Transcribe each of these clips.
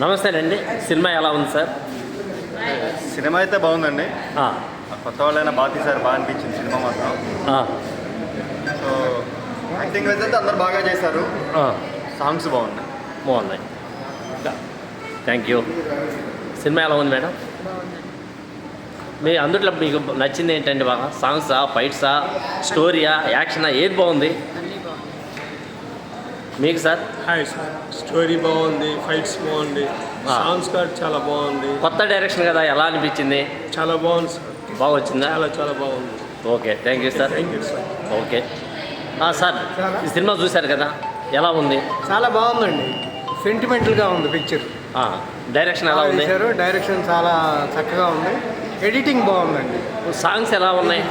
నమస్తే అండి. సినిమా ఎలా ఉంది సార్? సినిమా అయితే బాగుందండి. కొత్త వాళ్ళైనా బాగా తీశారు, బాగా అనిపించింది సినిమా మాత్రం. సో యాక్టింగ్ అయితే అందరు బాగా చేశారు. సాంగ్స్ బాగున్నాయి. Thank you. సినిమా ఎలా ఉంది మేడం? మీ అందుట్లో మీకు నచ్చింది ఏంటండి? బాగా సాంగ్సా, ఫైట్సా, స్టోరీయా, యాక్షనా, ఏది బాగుంది మీకు సార్? హాయ్ సార్, స్టోరీ బాగుంది, ఫైట్స్ బాగుంది, సాంగ్స్ కూడా చాలా బాగుంది. కొత్త డైరెక్షన్ కదా, ఎలా అనిపించింది? చాలా బాగుంది సార్. బాగా వచ్చిందా? చాలా బాగుంది. Okay, thank you sir. Thank you sir. Okay sir, ఈ సినిమా చూశారు కదా, ఎలా ఉంది? చాలా బాగుందండి. సెంటిమెంటల్గా ఉంది పిక్చర్. డైరెక్షన్ ఎలా ఉంది? డైరెక్షన్ చాలా చక్కగా ఉంది. ఎడిటింగ్ బాగుందండి. సాంగ్స్ ఎలా ఉన్నాయి?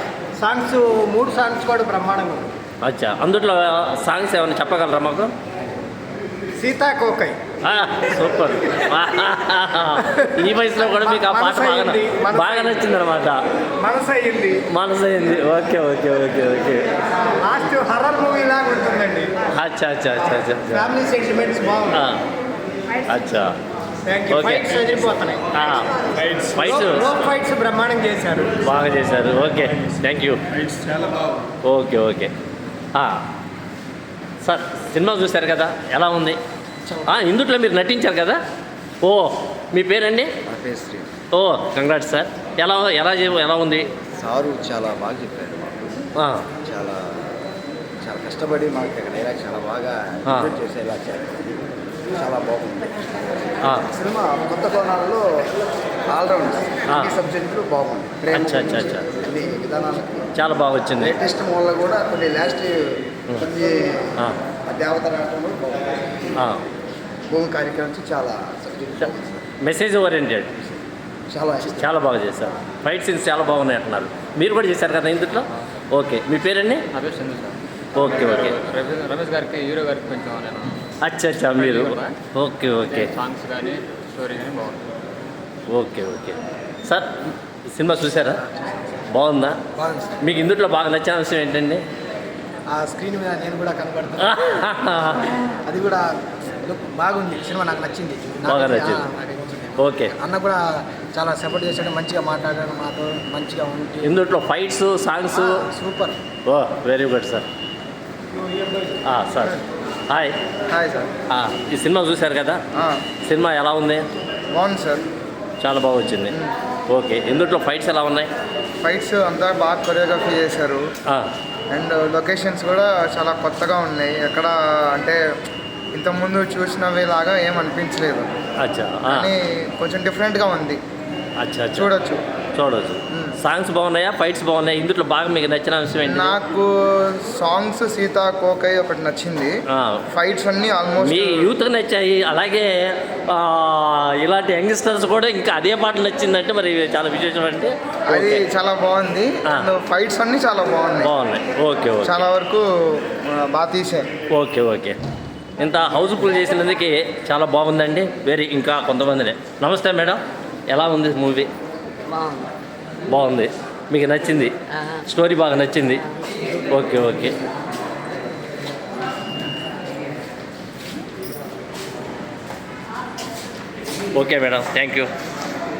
సాంగ్స్ 3 సాంగ్స్ కూడా బ్రహ్మాండంగా ఉంది. అచ్చా, అందులో సాంగ్స్ ఏమైనా చెప్పగలరా మాకు? సీతాకోకై సూపర్. ఈ వయసులో కూడా మీకు ఆ పాట బాగా నచ్చింది అనమాట. మనసయ్యింది. ఓకే. లాస్ట్ హర్రర్ మూవీ లాగా ఉంటుందండి. అచ్చా. ఫ్యామిలీ సెంటిమెంట్స్ బాగుంది. అచ్చా, ఓకే. ఫైట్స్ బ్రహ్మాండం చేశారు. బాగా చేశారు. Okay, thank you. చాలా బాగుంది. ఓకే. సార్, సినిమా చూశారు కదా, ఎలా ఉంది? ఇందుట్లో మీరు నటించారు కదా. మీ పేరండి? Congrats sir. ఎలా ఉంది? సారు చాలా బాగా చెప్పారు. చాలా కష్టపడి మాకు ఇక్కడ డైలాగ్ చాలా బాగా చేసేలా చాలా బాగుంది సినిమా. కొత్త కోణాలలో ఆల్రౌండ్ సబ్జెక్టులు బాగుంది. అచ్చా. చాలా బాగా వచ్చింది. లేటెస్ట్ మూల కూడా కొన్ని లాస్ట్ కొన్ని దేవత రావడంలో భూమి కార్యక్రమం చాలా మెసేజ్ ఓరియంటెడ్ చాలా బాగా చేశారు. ఫైట్ సీన్స్ చాలా బాగున్నాయి అంటున్నారు. మీరు కూడా చేశారు కదా ఇందులో. ఓకే, మీ పేరండి? ఓకే. రమేష్ గారికి, హీరో గారికి కొంచెం నేను. అచ్చా, మీరు. ఓకే. సాంగ్స్ కానీ స్టోరీ కానీ బాగుంది. ఓకే. సార్, సినిమా చూసారా? బాగుందా? మీకు ఇందులో బాగా నచ్చిన విషయం ఏంటండి? ఆ స్క్రీన్ మీద నేను కూడా కనబడుతున్నా. అది కూడా బాగుంది. సినిమా నాకు నచ్చింది. బాగా నచ్చింది. ఓకే. అన్న కూడా చాలా సపోర్ట్ చేశాడు, మంచిగా మాట్లాడాడు మాతో, మంచిగా ఉంది. ఇందులో fights, songs super. Very good sir. Sir, hi sir. ఈ సినిమా చూశారు కదా, సినిమా ఎలా ఉంది? బాగుంది సార్. చాలా బాగా వచ్చింది. ఓకే. ఇందులో ఫైట్స్ ఎలా ఉన్నాయి? ఫైట్స్ అంతా బాగా కొరియోగ్రఫీ చేశారు. అండ్ లొకేషన్స్ కూడా చాలా కొత్తగా ఉన్నాయి. ఎక్కడ అంటే ఇంతకుముందు చూసినవి లాగా ఏం అనిపించలేదు. కానీ కొంచెం డిఫరెంట్గా ఉంది. చూడొచ్చు. సాంగ్స్ బాగున్నాయా, ఫైట్స్ బాగున్నాయి? ఇందులో బాగా మీకు నచ్చిన అంశం ఏంటి? నాకు సాంగ్స్ సీతాకోకై ఒకటి నచ్చింది. ఫైట్స్ అన్నీ ఆల్మోస్ట్ మీ యూత్కి నచ్చాయి. అలాగే ఇలాంటి యంగ్స్టర్స్ కూడా ఇంకా అదే పాటలు నచ్చిందంటే మరి చాలా విశేషం. అంటే అది చాలా బాగుంది. ఫైట్స్ అన్నీ చాలా బాగున్నాయి. ఓకే. చాలా వరకు బాగా తీసారు. ఓకే. ఇంత హౌస్ఫుల్ చేసినందుకు చాలా బాగుందండి. ఇంకా కొంతమందిని. నమస్తే మేడం, ఎలా ఉంది మూవీ? బాగుంది. మీకు నచ్చింది? స్టోరీ బాగా నచ్చింది. Okay. Okay madam, thank you.